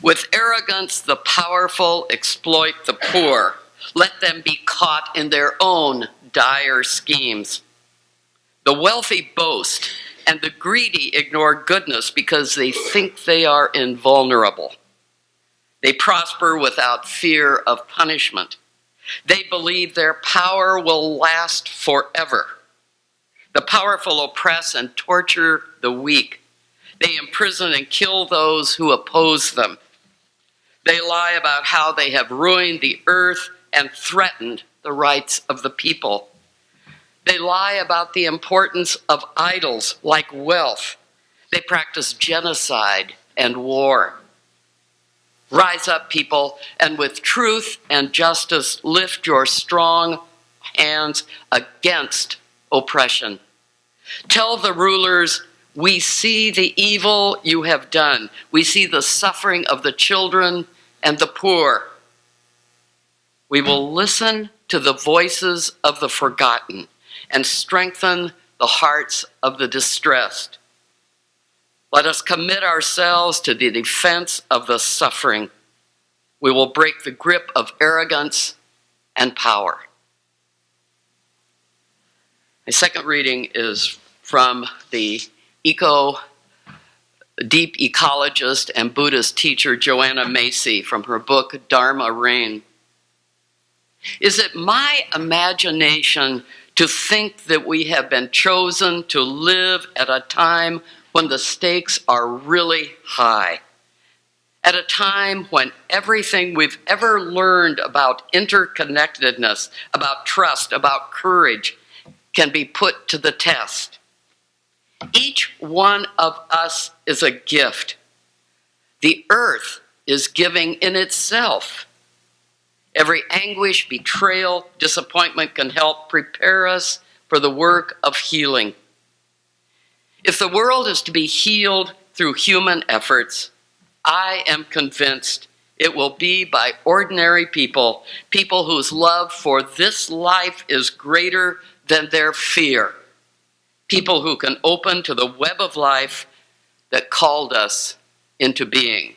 With arrogance, the powerful exploit the poor. Let them be caught in their own dire schemes. The wealthy boast, and the greedy ignore goodness because they think they are invulnerable. They prosper without fear of punishment. They believe their power will last forever. The powerful oppress and torture the weak. They imprison and kill those who oppose them. They lie about how they have ruined the earth and threatened the rights of the people. They lie about the importance of idols like wealth. They practice genocide and war. Rise up, people, and with truth and justice lift your strong hands against oppression. Tell the rulers, we see the evil you have done. We see the suffering of the children and the poor. We will listen to the voices of the forgotten and strengthen the hearts of the distressed. Let us commit ourselves to the defense of the suffering. We will break the grip of arrogance and power. My second reading is from the deep ecologist and Buddhist teacher Joanna Macy from her book Dharma Reign. Is it my imagination to think that we have been chosen to live at a time when the stakes are really high? At a time when everything we've ever learned about interconnectedness, about trust, about courage, can be put to the test. Each one of us is a gift. The earth is giving in itself. Every anguish, betrayal, disappointment can help prepare us for the work of healing. If the world is to be healed through human efforts, I am convinced it will be by ordinary people, people whose love for this life is greater than their fear, people who can open to the web of life that called us into being.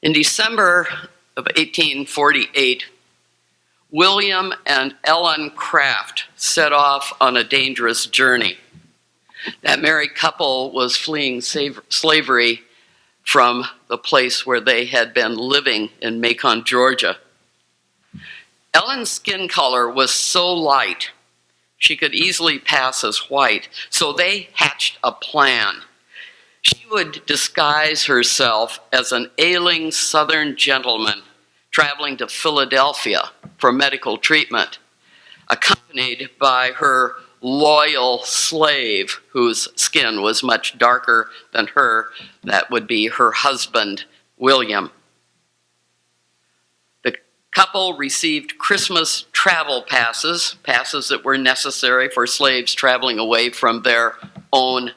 In December of 1848, William and Ellen Craft set off on a dangerous journey. That married couple was fleeing slavery from the place where they had been living in Macon, Georgia. Ellen's skin color was so light, she could easily pass as white, so they hatched a plan. She would disguise herself as an ailing Southern gentleman traveling to Philadelphia for medical treatment, accompanied by her loyal slave whose skin was much darker than her. That would be her husband, William. The couple received Christmas travel passes that were necessary for slaves traveling away from their own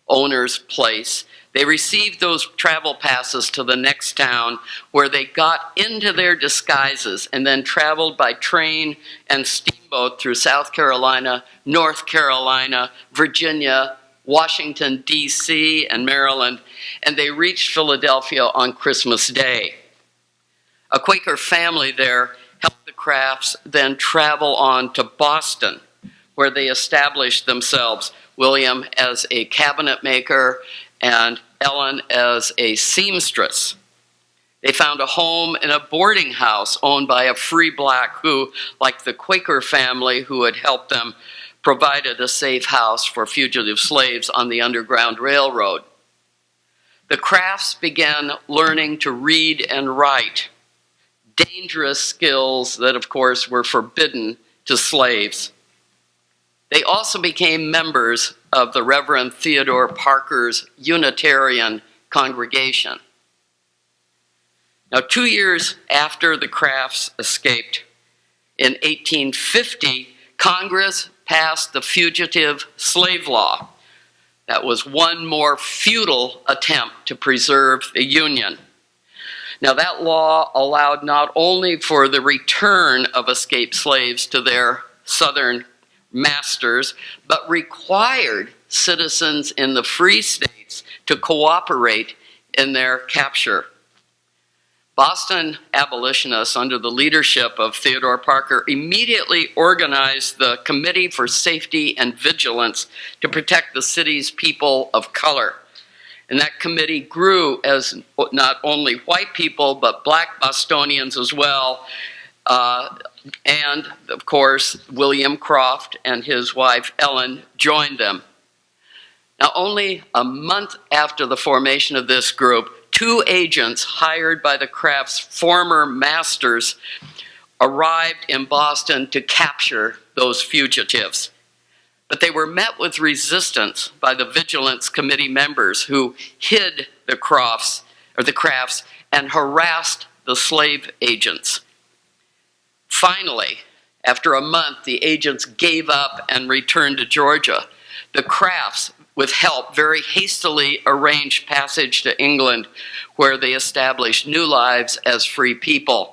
owner's place. They received those travel passes to the next town where they got into their disguises and then traveled by train and steamboat through South Carolina, North Carolina, Virginia, Washington, D.C., and Maryland, and they reached Philadelphia on Christmas Day. A Quaker family there helped the Crafts then travel on to Boston, where they established themselves, William as a cabinet maker and Ellen as a seamstress. They found a home in a boarding house owned by a free black who, like the Quaker family who had helped them, provided a safe house for fugitive slaves on the Underground Railroad. The Crafts began learning to read and write, dangerous skills that, of course, were forbidden to slaves. They also became members of the Reverend Theodore Parker's Unitarian congregation. Now, 2 years after the Crafts escaped, in 1850, Congress passed the Fugitive Slave Law. That was one more futile attempt to preserve the Union. Now, that law allowed not only for the return of escaped slaves to their southern masters, but required citizens in the free states to cooperate in their capture. Boston abolitionists, under the leadership of Theodore Parker, immediately organized the Committee for Safety and Vigilance to protect the city's people of color. And that committee grew as not only white people, but black Bostonians as well. And, of course, William Croft and his wife Ellen joined them. Now, only a month after the formation of this group, 2 agents hired by the Crafts' former masters arrived in Boston to capture those fugitives. But they were met with resistance by the Vigilance Committee members who hid the Crafts and harassed the slave agents. Finally, after a month, the agents gave up and returned to Georgia. The Crafts, with help, very hastily arranged passage to England, where they established new lives as free people.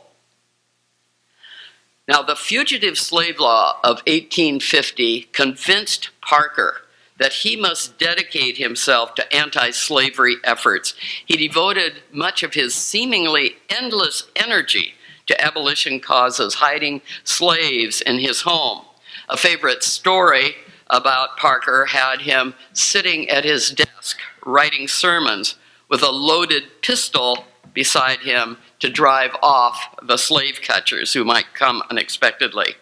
Now, the Fugitive Slave Law of 1850 convinced Parker that he must dedicate himself to anti-slavery efforts. He devoted much of his seemingly endless energy to abolition causes, hiding slaves in his home. A favorite story about Parker had him sitting at his desk writing sermons with a loaded pistol beside him to drive off the slave catchers who might come unexpectedly.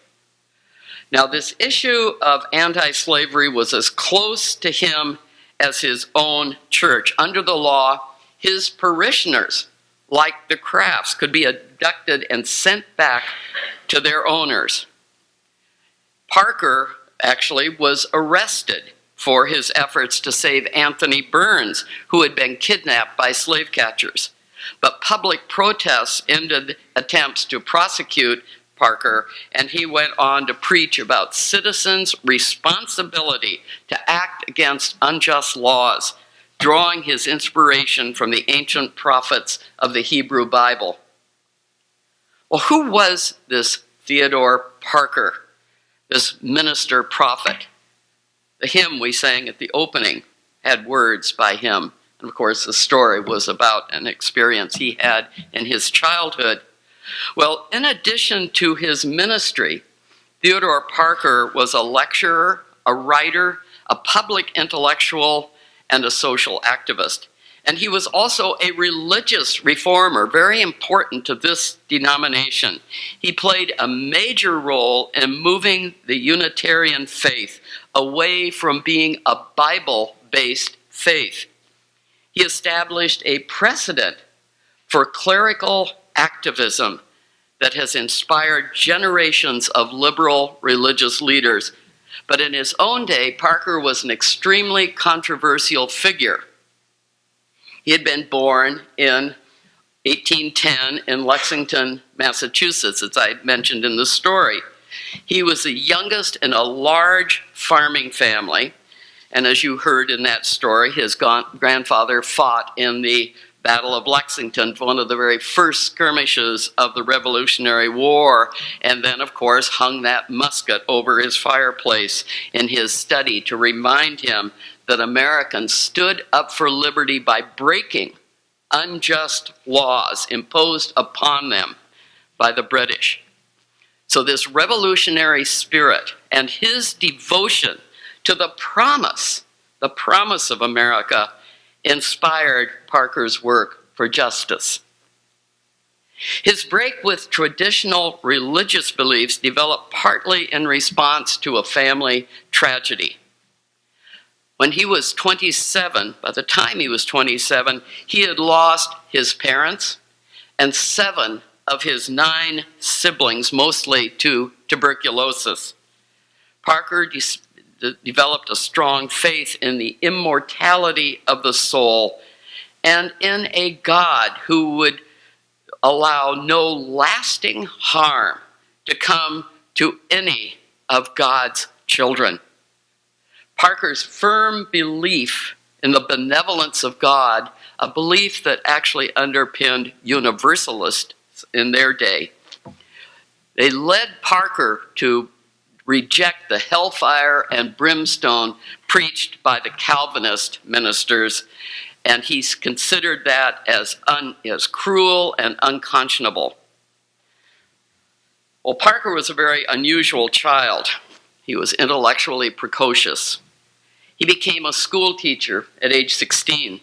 Now, this issue of anti-slavery was as close to him as his own church. Under the law, his parishioners, like the Crafts, could be abducted and sent back to their owners. Parker actually was arrested for his efforts to save Anthony Burns, who had been kidnapped by slave catchers. But public protests ended attempts to prosecute Parker, and he went on to preach about citizens' responsibility to act against unjust laws, drawing his inspiration from the ancient prophets of the Hebrew Bible. Well, who was this Theodore Parker, this minister prophet? The hymn we sang at the opening had words by him. And of course, the story was about an experience he had in his childhood. Well, in addition to his ministry, Theodore Parker was a lecturer, a writer, a public intellectual, and a social activist. And he was also a religious reformer, very important to this denomination. He played a major role in moving the Unitarian faith away from being a Bible-based faith. He established a precedent for clerical activism that has inspired generations of liberal religious leaders. But in his own day, Parker was an extremely controversial figure. He had been born in 1810 in Lexington, Massachusetts, as I mentioned in the story. He was the youngest in a large farming family, and as you heard in that story, his grandfather fought in the Battle of Lexington, one of the very first skirmishes of the Revolutionary War, and then, of course, hung that musket over his fireplace in his study to remind him that Americans stood up for liberty by breaking unjust laws imposed upon them by the British. So this revolutionary spirit and his devotion to the promise of America, inspired Parker's work for justice. His break with traditional religious beliefs developed partly in response to a family tragedy. When he was 27, by the time he was 27, he had lost his parents and 7 of his 9 siblings, mostly to tuberculosis. Parker developed a strong faith in the immortality of the soul and in a God who would allow no lasting harm to come to any of God's children. Parker's firm belief in the benevolence of God, a belief that actually underpinned universalists in their day, they led Parker to reject the hellfire and brimstone preached by the Calvinist ministers, and he's considered that as cruel and unconscionable. Well, Parker was a very unusual child. He was intellectually precocious. He became a school teacher at age 16.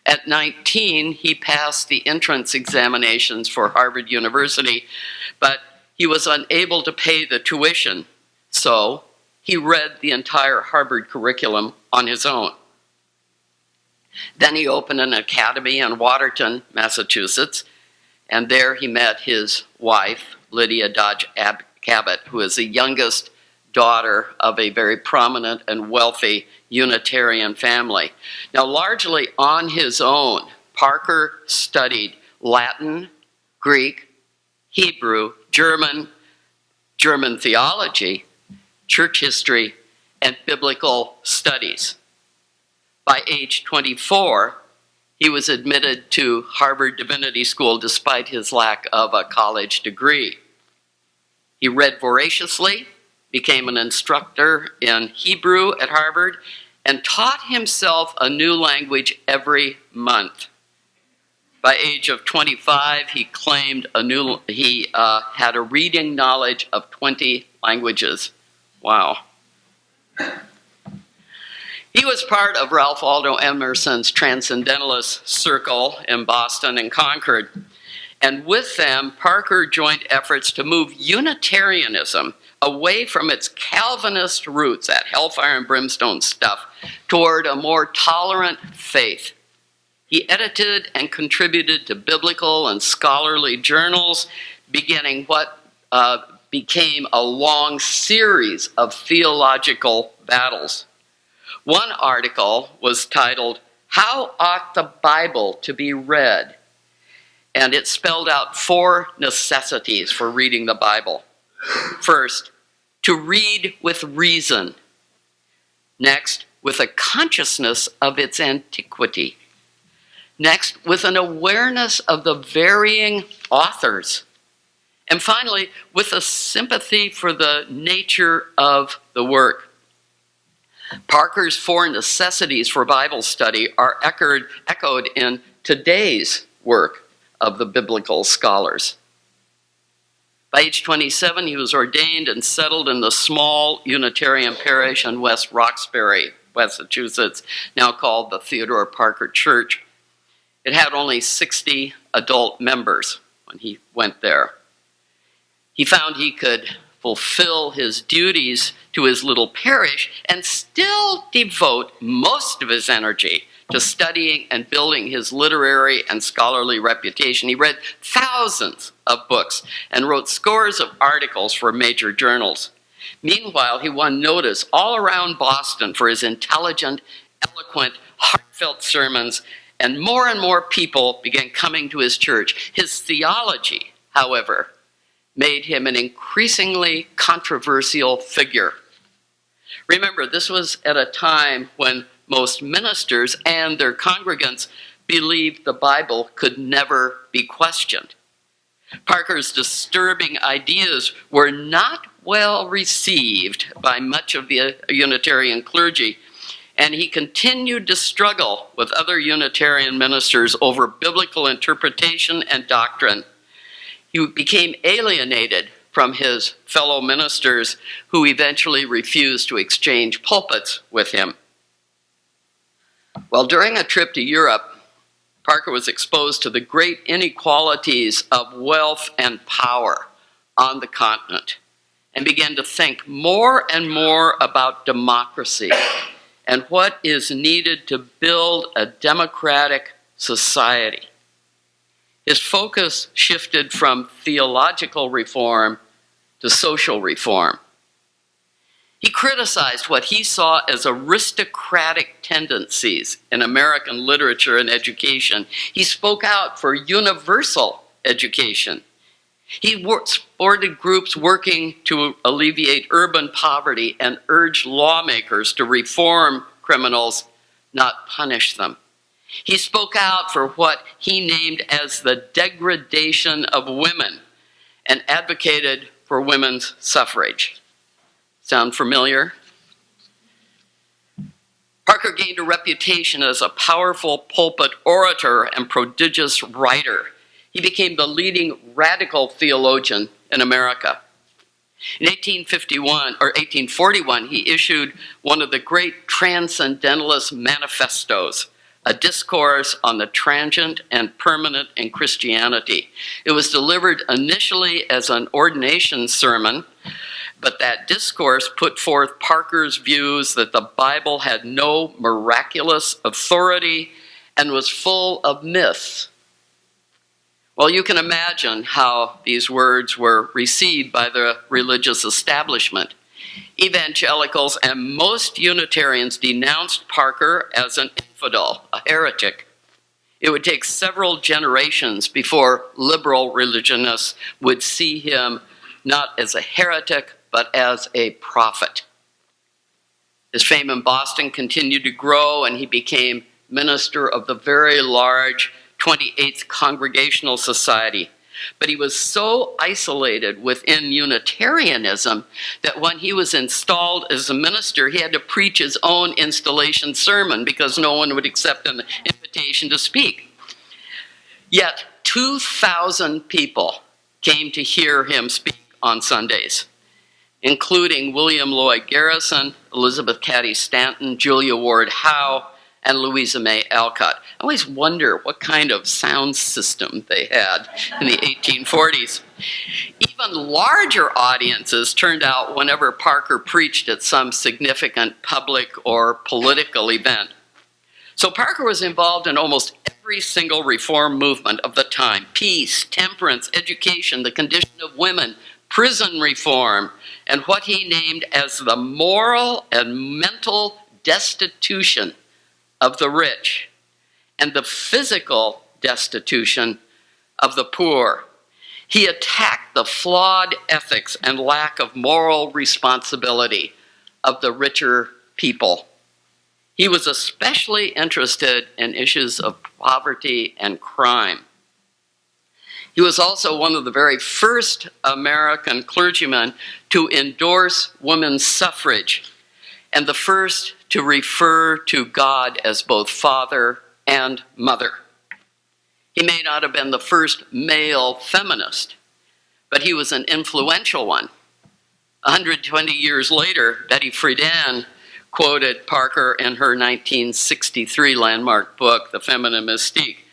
At 19, he passed the entrance examinations for Harvard University, but he was unable to pay the tuition, so he read the entire Harvard curriculum on his own. Then he opened an academy in Watertown, Massachusetts, and there he met his wife, Lydia Dodge Cabot, who is the youngest daughter of a very prominent and wealthy Unitarian family. Now, largely on his own, Parker studied Latin, Greek, Hebrew, German theology, church history, and biblical studies. By age 24, he was admitted to Harvard Divinity School despite his lack of a college degree. He read voraciously, became an instructor in Hebrew at Harvard, and taught himself a new language every month. By age of 25, he claimed he had a reading knowledge of 20 languages. Wow. He was part of Ralph Waldo Emerson's Transcendentalist Circle in Boston and Concord. And with them, Parker joined efforts to move Unitarianism away from its Calvinist roots, that hellfire and brimstone stuff, toward a more tolerant faith. He edited and contributed to biblical and scholarly journals, beginning what became a long series of theological battles. One article was titled, "How Ought the Bible to Be Read?" And it spelled out 4 necessities for reading the Bible. First, to read with reason. Next, with a consciousness of its antiquity. Next, with an awareness of the varying authors. And finally, with a sympathy for the nature of the work. Parker's 4 necessities for Bible study are echoed in today's work of the biblical scholars. By age 27, he was ordained and settled in the small Unitarian parish in West Roxbury, Massachusetts, now called the Theodore Parker Church. It had only 60 adult members when he went there. He found he could fulfill his duties to his little parish and still devote most of his energy to studying and building his literary and scholarly reputation. He read thousands of books and wrote scores of articles for major journals. Meanwhile, he won notice all around Boston for his intelligent, eloquent, heartfelt sermons, and more people began coming to his church. His theology, however, made him an increasingly controversial figure. Remember, this was at a time when most ministers and their congregants believed the Bible could never be questioned. Parker's disturbing ideas were not well received by much of the Unitarian clergy, and he continued to struggle with other Unitarian ministers over biblical interpretation and doctrine. He became alienated from his fellow ministers, who eventually refused to exchange pulpits with him. Well, during a trip to Europe, Parker was exposed to the great inequalities of wealth and power on the continent and began to think more and more about democracy and what is needed to build a democratic society. His focus shifted from theological reform to social reform. He criticized what he saw as aristocratic tendencies in American literature and education. He spoke out for universal education. He supported groups working to alleviate urban poverty and urged lawmakers to reform criminals, not punish them. He spoke out for what he named as the degradation of women and advocated for women's suffrage. Sound familiar? Parker gained a reputation as a powerful pulpit orator and prodigious writer. He became the leading radical theologian in America. In 1841, he issued one of the great transcendentalist manifestos, a discourse on the transient and permanent in Christianity. It was delivered initially as an ordination sermon, but that discourse put forth Parker's views that the Bible had no miraculous authority and was full of myths. Well, you can imagine how these words were received by the religious establishment. Evangelicals and most Unitarians denounced Parker as an infidel, a heretic. It would take several generations before liberal religionists would see him not as a heretic, but as a prophet. His fame in Boston continued to grow, and he became minister of the very large 28th Congregational Society. But he was so isolated within Unitarianism that when he was installed as a minister, he had to preach his own installation sermon because no one would accept an invitation to speak. Yet 2,000 people came to hear him speak on Sundays, including William Lloyd Garrison, Elizabeth Cady Stanton, Julia Ward Howe, and Louisa May Alcott. I always wonder what kind of sound system they had in the 1840s. Even larger audiences turned out whenever Parker preached at some significant public or political event. So Parker was involved in almost every single reform movement of the time: peace, temperance, education, the condition of women, prison reform, and what he named as the moral and mental destitution of the rich and the physical destitution of the poor. He attacked the flawed ethics and lack of moral responsibility of the richer people. He was especially interested in issues of poverty and crime. He was also one of the very first American clergymen to endorse women's suffrage and the first to refer to God as both Father and Mother. He may not have been the first male feminist, but he was an influential one. 120 years later, Betty Friedan quoted Parker in her 1963 landmark book, The Feminine Mystique.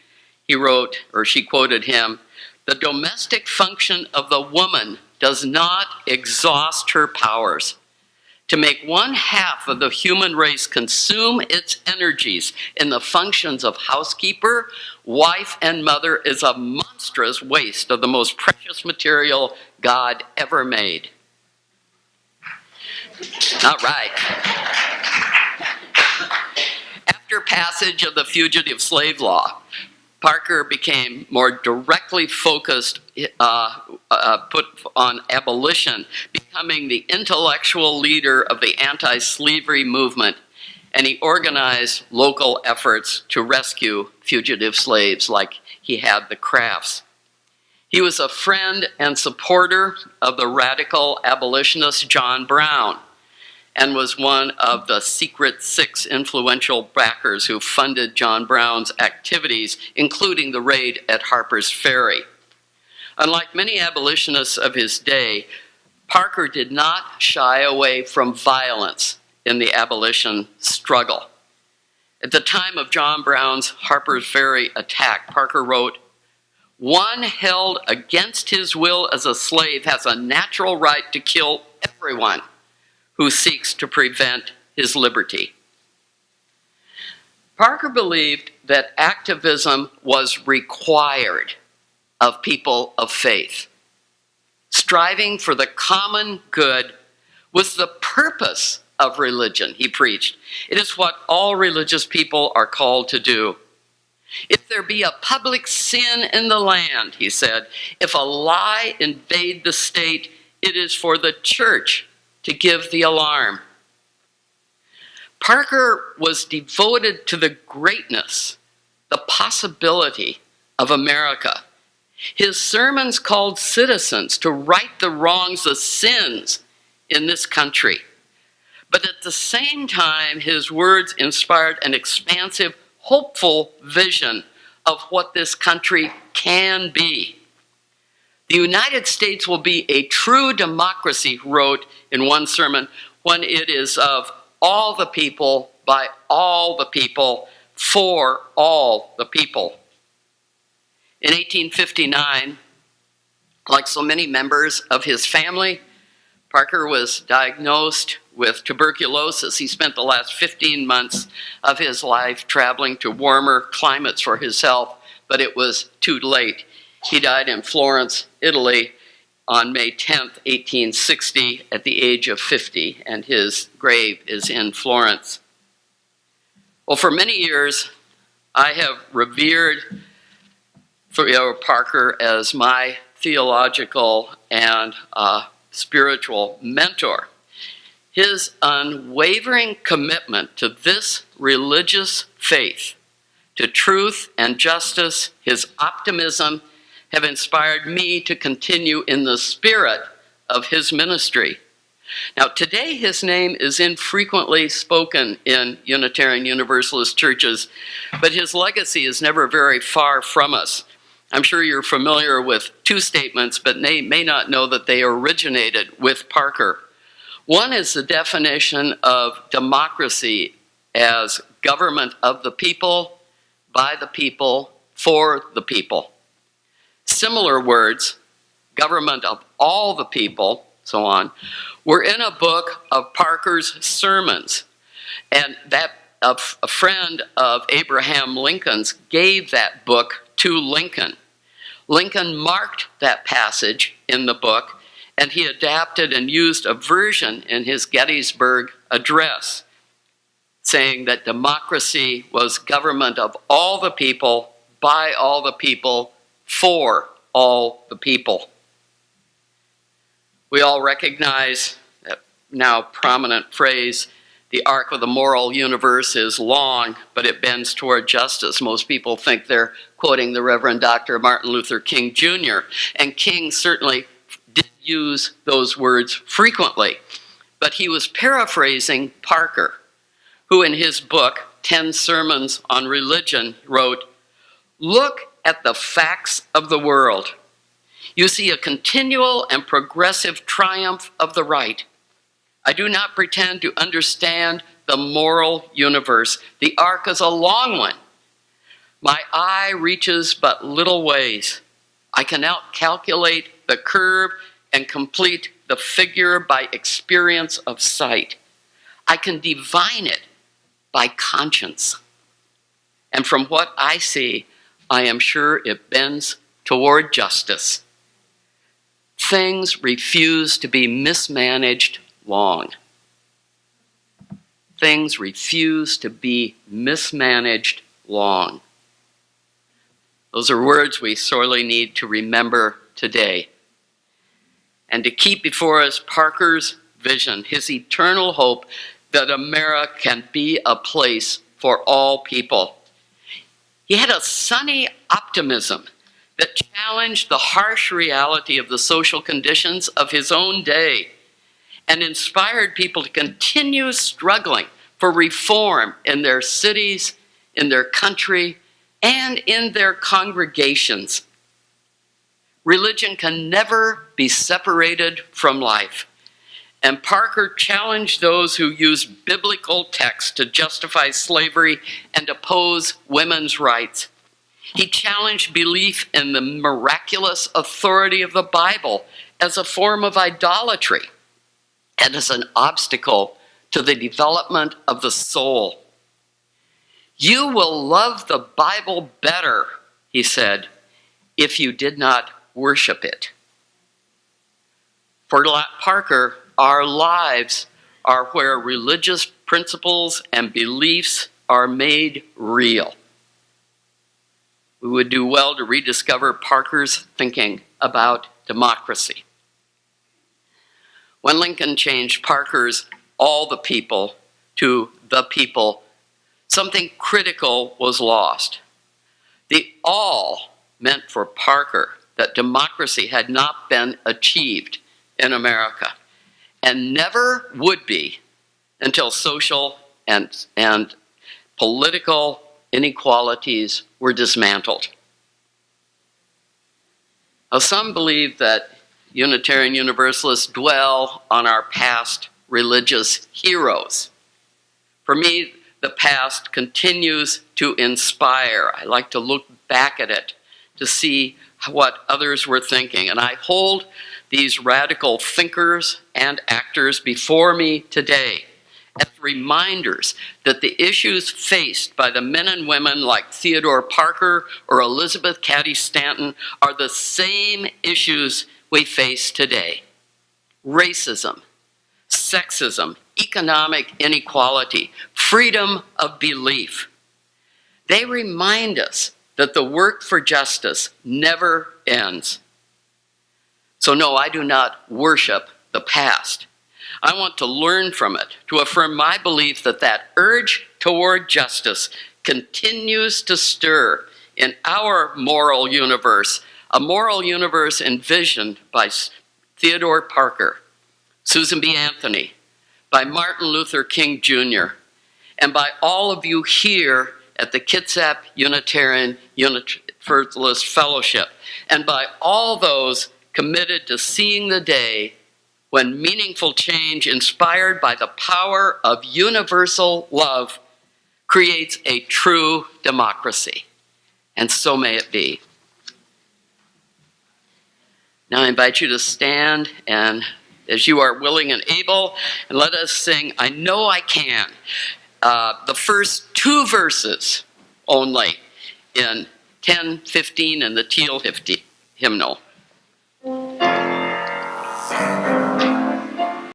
She quoted him, "The domestic function of the woman does not exhaust her powers. To make 1/2 of the human race consume its energies in the functions of housekeeper, wife, and mother is a monstrous waste of the most precious material God ever made." All right. After passage of the Fugitive Slave Law, Parker became more directly focused, put on abolition, becoming the intellectual leader of the anti-slavery movement, and he organized local efforts to rescue fugitive slaves like he had the Crafts. He was a friend and supporter of the radical abolitionist John Brown, and was one of the secret 6 influential backers who funded John Brown's activities, including the raid at Harper's Ferry. Unlike many abolitionists of his day, Parker did not shy away from violence in the abolition struggle. At the time of John Brown's Harper's Ferry attack, Parker wrote, "One held against his will as a slave has a natural right to kill everyone who seeks to prevent his liberty." Parker believed that activism was required of people of faith. Striving for the common good was the purpose of religion, he preached. It is what all religious people are called to do. "If there be a public sin in the land," he said, "if a lie invade the state, it is for the church to give the alarm." Parker was devoted to the greatness, the possibility of America. His sermons called citizens to right the wrongs, the sins in this country. But at the same time, his words inspired an expansive, hopeful vision of what this country can be. The United States will be a true democracy, he wrote in one sermon, when it is of all the people, by all the people, for all the people. In 1859, like so many members of his family, Parker was diagnosed with tuberculosis. He spent the last 15 months of his life traveling to warmer climates for his health, but it was too late. He died in Florence, Italy, on May 10th, 1860, at the age of 50, and his grave is in Florence. Well, for many years, I have revered Theodore Parker as my theological and spiritual mentor. His unwavering commitment to this religious faith, to truth and justice, his optimism, have inspired me to continue in the spirit of his ministry. Now, today his name is infrequently spoken in Unitarian Universalist churches, but his legacy is never very far from us. I'm sure you're familiar with two statements, but may not know that they originated with Parker. One is the definition of democracy as government of the people, by the people, for the people. Similar words, government of all the people, so on, were in a book of Parker's sermons. And that a friend of Abraham Lincoln's gave that book to Lincoln. Lincoln marked that passage in the book, and he adapted and used a version in his Gettysburg Address, saying that democracy was government of all the people, by all the people, for all the people. We all recognize that now prominent phrase, the arc of the moral universe is long, but it bends toward justice. Most people think they're quoting the Reverend Dr. Martin Luther King Jr., and King certainly did use those words frequently, but he was paraphrasing Parker, who in his book, 10 Sermons on Religion, wrote, "Look at the facts of the world. You see a continual and progressive triumph of the right. I do not pretend to understand the moral universe. The arc is a long one. My eye reaches but little ways. I can outcalculate the curve and complete the figure by experience of sight. I can divine it by conscience. And from what I see, I am sure it bends toward justice. Things refuse to be mismanaged long. Things refuse to be mismanaged long." Those are words we sorely need to remember today. And to keep before us Parker's vision, his eternal hope that America can be a place for all people. He had a sunny optimism that challenged the harsh reality of the social conditions of his own day and inspired people to continue struggling for reform in their cities, in their country, and in their congregations. Religion can never be separated from life. And Parker challenged those who use biblical texts to justify slavery and oppose women's rights. He challenged belief in the miraculous authority of the Bible as a form of idolatry and as an obstacle to the development of the soul. "You will love the Bible better," he said, "if you did not worship it." For Parker, our lives are where religious principles and beliefs are made real. We would do well to rediscover Parker's thinking about democracy. When Lincoln changed Parker's "all the people" to "the people," something critical was lost. The "all" meant for Parker that democracy had not been achieved in America and never would be until social and political inequalities were dismantled. Now, some believe that Unitarian Universalists dwell on our past religious heroes. For me, the past continues to inspire. I like to look back at it to see what others were thinking. And I hold these radical thinkers and actors before me today as reminders that the issues faced by the men and women like Theodore Parker or Elizabeth Cady Stanton are the same issues we face today. Racism, sexism, economic inequality, freedom of belief. They remind us that the work for justice never ends. So no, I do not worship the past. I want to learn from it, to affirm my belief that that urge toward justice continues to stir in our moral universe, a moral universe envisioned by Theodore Parker, Susan B. Anthony, by Martin Luther King Jr., and by all of you here at the Kitsap Unitarian Universalist Fellowship, and by all those committed to seeing the day when meaningful change inspired by the power of universal love creates a true democracy. And so may it be. Now I invite you to stand and, as you are willing and able, and let us sing I Know I Can, the first two verses only in 10:15 in the Teal hymnal.